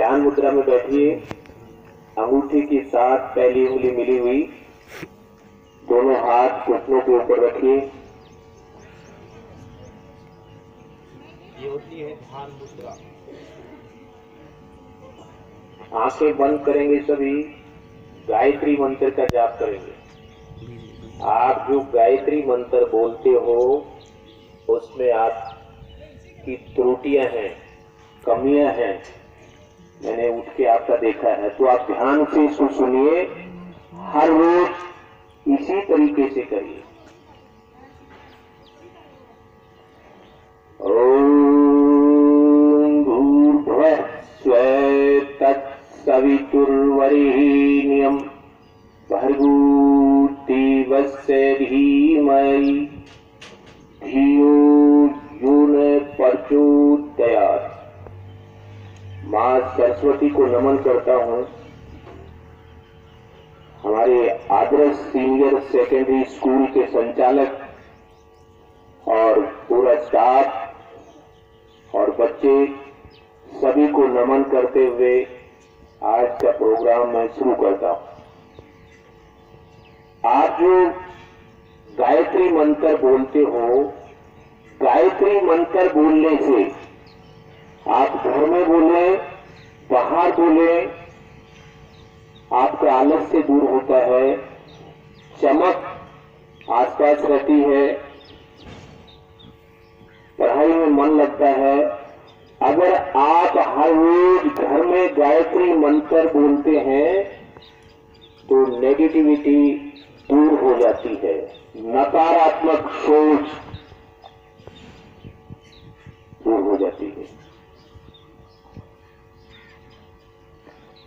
ध्यान मुद्रा में बैठिए। अंगूठी के साथ पहली उंगली मिली हुई, दोनों हाथ घुटनों के ऊपर रखिए। ये होती है ध्यान मुद्रा। आंखें बंद करेंगे, सभी गायत्री मंत्र का जाप करेंगे। आप जो गायत्री मंत्र बोलते हो उसमें आपकी त्रुटियां हैं, कमियां हैं, मैंने उठ के आपका देखा है। तो आप ध्यान से इसको सुनिए, हर रोज इसी तरीके से करिए। ओम भूर्भुवः स्वः तत्सवितुर्वरेण्यं भर्गो देवस्य धीमहि धियो यो न प्रचोदयात्। मां सरस्वती को नमन करता हूं। हमारे आदर्श सीनियर सेकेंडरी स्कूल के संचालक और पूरा स्टाफ और बच्चे सभी को नमन करते हुए आज का प्रोग्राम मैं शुरू करता हूं। आप जो गायत्री मंत्र बोलते हो, गायत्री मंत्र बोलने से आप घर में बोले, बाहर बोले, आपका आलस्य दूर होता है, चमक आसपास रहती है, पढ़ाई में मन लगता है। अगर आप हर रोज घर में गायत्री मंत्र बोलते हैं तो नेगेटिविटी दूर हो जाती है, नकारात्मक सोच दूर हो जाती है।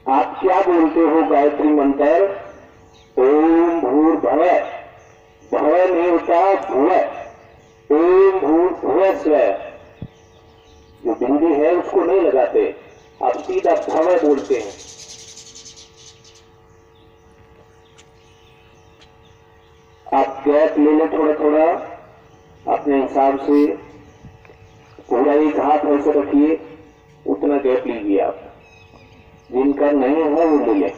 आप क्या बोलते हो गायत्री मंत्र? ओम भूर्भुवः, भव नहीं होता भुवः, ओम भूर्भुवः स्वः। जो बिंदी है उसको नहीं लगाते, आप सीधा भव बोलते हैं। आप गैप ले लें थोड़ा थोड़ा अपने हिसाब से, पूरा एक हाथ ऐसे रखिए, उतना गैप लीजिए आप। जिनका नहीं है वो ले लें।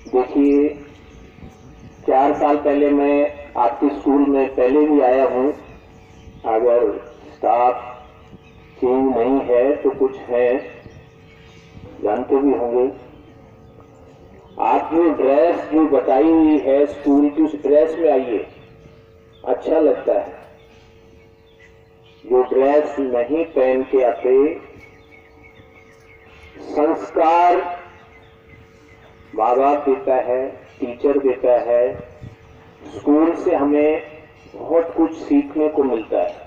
देखिए, 4 साल पहले मैं आपके स्कूल में पहले भी आया हूं। अगर स्टाफ चेंज नहीं है तो कुछ है, जानते भी होंगे। आप जो ड्रेस जो बताई हुई है स्कूल की, उस ड्रेस में आइए, अच्छा लगता है। जो ड्रेस नहीं पहन के आते, संस्कार माँ बाप देता है, टीचर देता है, स्कूल से हमें बहुत कुछ सीखने को मिलता है।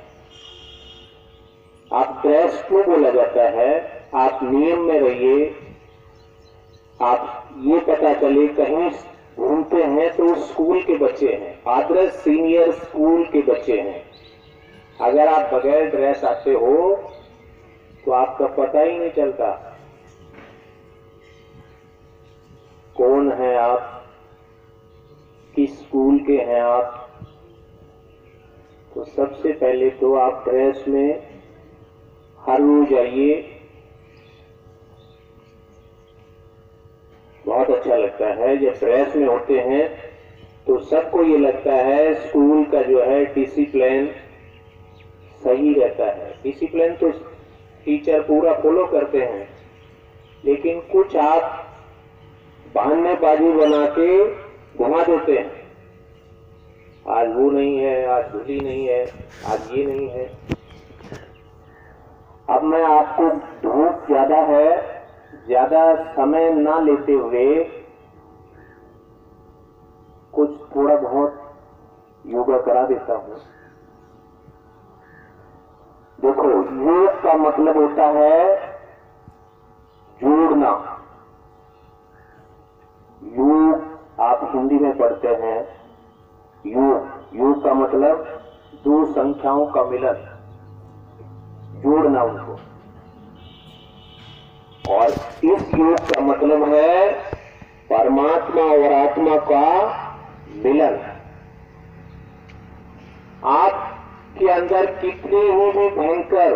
आप ड्रेस क्यों बोला जाता है? आप नियम में रहिए। आप ये पता चले कहीं घूमते हैं तो स्कूल के बच्चे हैं, आदर्श सीनियर स्कूल के बच्चे हैं। अगर आप बगैर ड्रेस आते हो तो आपका पता ही नहीं चलता कौन है आप, किस स्कूल के हैं आप। तो सबसे पहले तो आप ड्रेस में हर रोज आइए, बहुत अच्छा लगता है। जब ड्रेस में होते हैं तो सबको ये लगता है स्कूल का जो है डिसिप्लिन सही रहता है। डिसिप्लिन तो टीचर पूरा फॉलो करते हैं, लेकिन कुछ आप बहानेबाजी बना के घुमा देते हैं। आज वो नहीं है, आज धुली नहीं है, आज ये नहीं है। अब मैं आपको धूप ज्यादा है, ज्यादा समय ना लेते हुए कुछ थोड़ा बहुत योगा करा देता हूं। देखो, योग का मतलब होता है जोड़ना। योग आप हिंदी में पढ़ते हैं, योग का मतलब दो संख्याओं का मिलन, जोड़ना उनको। और इस योग का मतलब है परमात्मा और आत्मा का मिलन। आपके अंदर कितनी ही भी भयंकर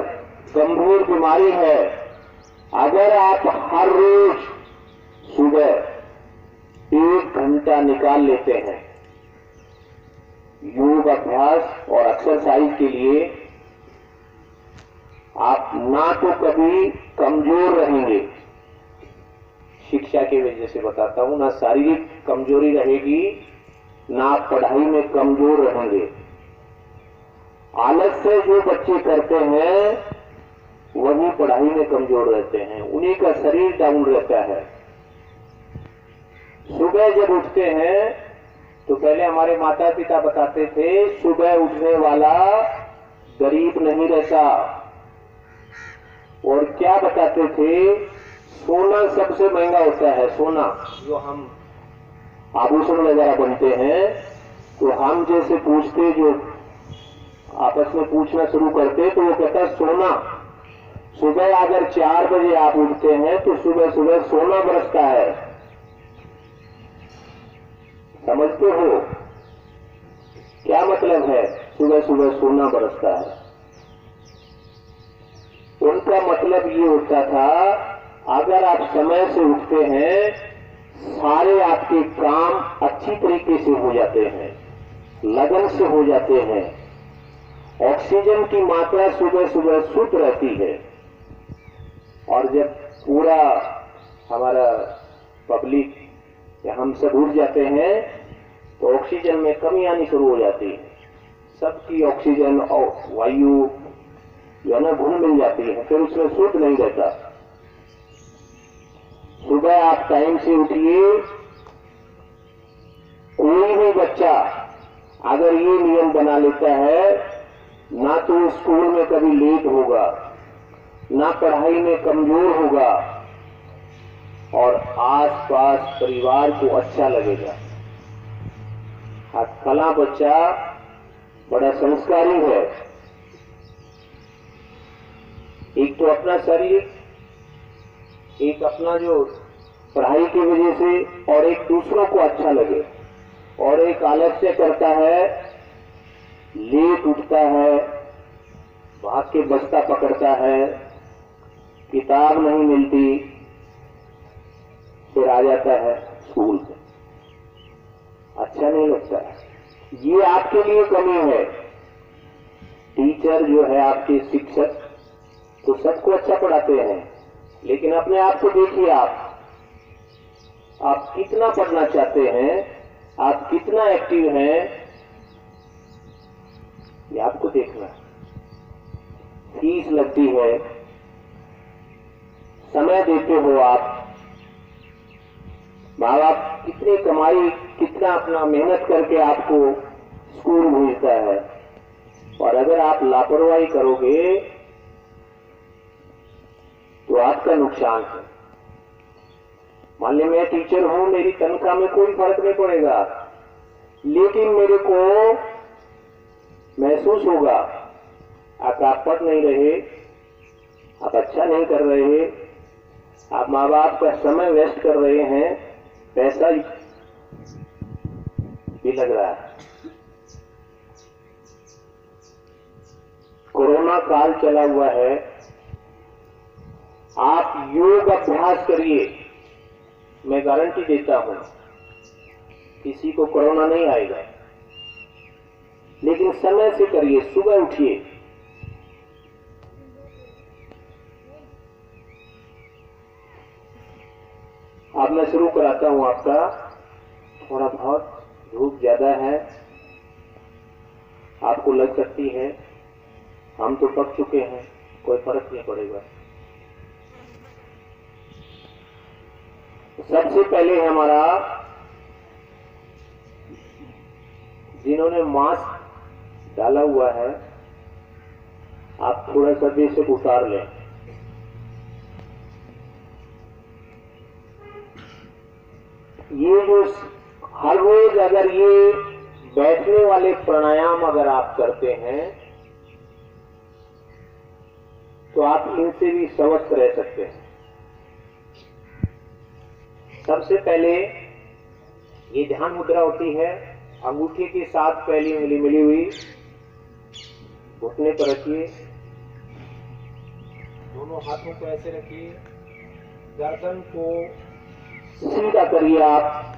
गंभीर बीमारी है, अगर आप हर रोज सुबह 1 घंटा निकाल लेते हैं योग अभ्यास और एक्सरसाइज के लिए, आप ना तो कभी कमजोर रहेंगे, शिक्षा की वजह से बताता हूं, ना शारीरिक कमजोरी रहेगी, ना आप पढ़ाई में कमजोर रहेंगे। आलस से जो बच्चे करते हैं वही पढ़ाई में कमजोर रहते हैं, उन्हीं का शरीर डाउन रहता है। सुबह जब उठते हैं तो पहले हमारे माता पिता बताते थे, सुबह उठने वाला गरीब नहीं रहता। और क्या बताते थे, सोना सबसे महंगा होता है। सोना जो हम आभूषण वगैरह बनते हैं, तो हम जैसे पूछते, जो आपस में पूछना शुरू करते, तो वो कहता है सोना। सुबह अगर 4 बजे आप उठते हैं तो सुबह सुबह सोना बरसता है, समझते हो क्या मतलब है? सुबह सुबह सोना बरसता है। उनका मतलब ये होता था, अगर आप समय से उठते हैं, सारे आपके काम अच्छी तरीके से हो जाते हैं, लगन से हो जाते हैं, ऑक्सीजन की मात्रा सुबह सुबह शुद्ध रहती है। और जब पूरा हमारा पब्लिक या हम सब उठ जाते हैं तो ऑक्सीजन में कमी आनी शुरू हो जाती है, सबकी ऑक्सीजन और वायु जो है ना घुल मिल जाती है, फिर उसमें शुद्ध नहीं रहता। सुबह आप टाइम से उठिए। कोई भी बच्चा अगर ये नियम बना लेता है, ना तो स्कूल में कभी लेट होगा, ना पढ़ाई में कमजोर होगा, और आसपास परिवार को अच्छा लगेगा। फला बच्चा बड़ा संस्कारी है, एक तो अपना शरीर, एक अपना जो पढ़ाई की वजह से, और एक दूसरों को अच्छा लगे। और एक आलस्य करता है, लेट उठता है, भाग के बस्ता पकड़ता है, किताब नहीं मिलती, फिर आ जाता है स्कूल से, अच्छा नहीं लगता है। ये आपके लिए कमी है। टीचर जो है, आपके शिक्षक तो सबको अच्छा पढ़ाते हैं, लेकिन अपने आप को देखिए, आप कितना पढ़ना चाहते हैं, आप कितना एक्टिव हैं, ये आपको देखना है। फीस लगती है, समय देते हो आप, माँ बाप कितनी कमाई, कितना अपना मेहनत करके आपको स्कूल भेजता है, और अगर आप लापरवाही करोगे तो आपका नुकसान है। मान ली मैं टीचर हूं, मेरी तनख्वाह में कोई फर्क नहीं पड़ेगा, लेकिन मेरे को महसूस होगा आप पढ़ नहीं रहे, आप अच्छा नहीं कर रहे, आप माँ बाप का समय वेस्ट कर रहे हैं, पैसा भी लग रहा है। कोरोना काल चला हुआ है, आप योग अभ्यास करिए, मैं गारंटी देता हूं किसी को कोरोना नहीं आएगा। लेकिन समय से करिए, सुबह उठिए। अब मैं शुरू कराता हूं आपका। थोड़ा बहुत धूप ज्यादा है, आपको लग सकती है, हम तो पक चुके हैं, कोई फर्क नहीं पड़ेगा। सबसे पहले हमारा, जिन्होंने मास्क डाला हुआ है, आप थोड़ा सा बेशक उतार लें। ये जो हर रोज अगर ये बैठने वाले प्राणायाम अगर आप करते हैं तो आप इनसे भी स्वस्थ रह सकते हैं। सबसे पहले ये ध्यान मुद्रा होती है, अंगूठे के साथ पहली उंगली मिली हुई घुटने पर रखिए, दोनों हाथों को ऐसे रखिए, गर्दन को सीधा करिए, आप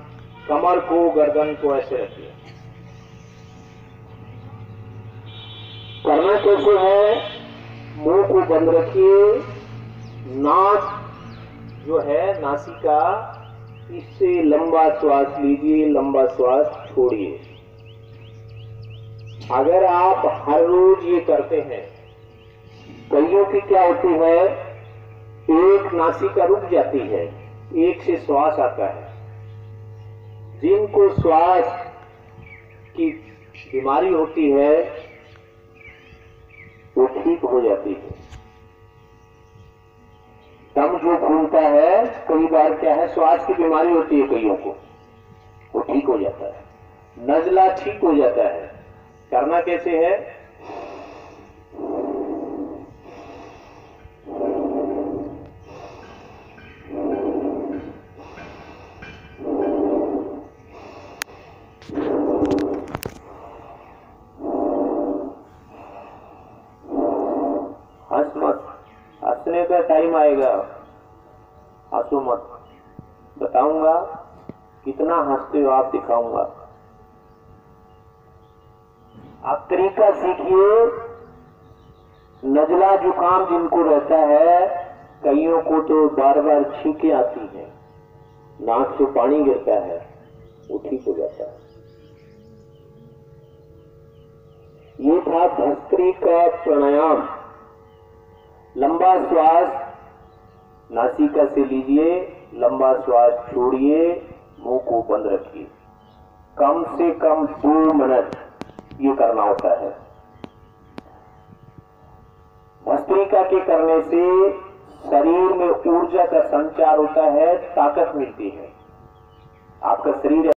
कमर को गर्दन को ऐसे रखिए। करना कैसे है, मुंह को बंद रखिए, नाक जो है नासिका, इससे लंबा श्वास लीजिए, लंबा श्वास छोड़िए। अगर आप हर रोज ये करते हैं, कईयों की क्या होती है, एक नासिका रुक जाती है, एक से श्वास आता है। जिनको श्वास की बीमारी होती है वो ठीक हो जाती है। दम जो फूलता है, कई बार क्या है, श्वास की बीमारी होती है कईयों को, वो ठीक हो जाता है। नजला ठीक हो जाता है। करना कैसे है, हंस मत, हंसने का टाइम आएगा, हंसो मत। बताऊंगा कितना हंसते हो आप, दिखाऊंगा। आप तरीका सीखिए। नजला जुकाम जिनको रहता है, कईयों को तो बार बार छींकें आती है, नाक से पानी गिरता है, वो ठीक हो जाता है। ये था भस्त्रिका प्राणायाम। लंबा श्वास नासिका से लीजिए, लंबा श्वास छोड़िए, मुंह को बंद रखिए। कम से कम 2 मिनट ये करना होता है। भस्त्रिका के करने से शरीर में ऊर्जा का संचार होता है, ताकत मिलती है। आपका शरीर